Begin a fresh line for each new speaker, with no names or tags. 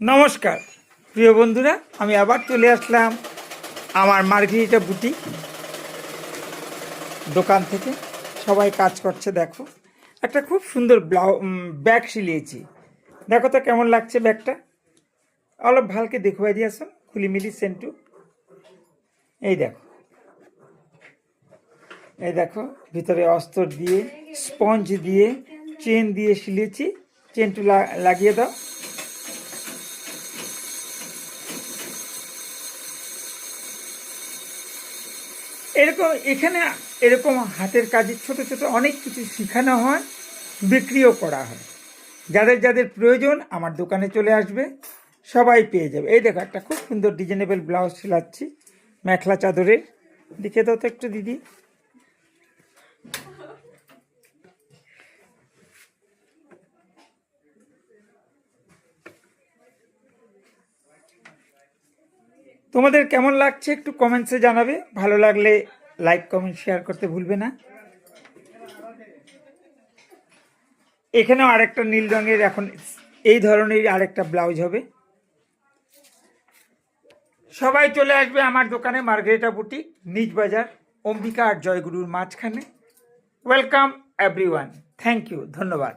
নমস্কার প্রিয় বন্ধুরা, আমি আবার চলে আসলাম আমার মার্ঘেরিটা বুটিক দোকান থেকে। সবাই কাজ করছে, দেখো একটা খুব সুন্দর ব্যাগ সিলিয়েছি। দেখো তো কেমন লাগছে ব্যাগটা, অলপ ভালকে দেখুয়াই দিয়েছেন খুলিমিলি সেন্টু। এই দেখো, এই দেখো ভিতরে অস্তর দিয়ে স্পঞ্জ দিয়ে চেন দিয়ে সিলিয়েছি। চেনটু লাগিয়ে দাও। এরকম এখানে এরকম হাতের কাজে ছোট ছোট অনেক কিছু শেখানো হয়, বিক্রিও করা হয়। যাদের যাদের প্রয়োজন আমার দোকানে চলে আসবে, সবাই পেয়ে যাবে। এই দেখো একটা খুব সুন্দর ডিজাইনেবল ব্লাউজ সিলাচ্ছি, মেখলা চাদরের। দেখে দাও তো একটু দিদি। তোমাদের কেমন লাগছে একটু কমেন্টসে জানাবে। ভালো লাগলে লাইক কমেন্ট শেয়ার করতে ভুলবে না। এখানেও আরেকটা নীল রঙের এখন এই ধরনের আরেকটা ব্লাউজ হবে। সবাই চলে আসবে আমার দোকানে, মার্ঘেরিটা বুটিক, নিজ বাজার, অম্বিকা আর জয়গুরুর মাঝখানে। ওয়েলকাম এভরিওয়ান, থ্যাংক ইউ, ধন্যবাদ।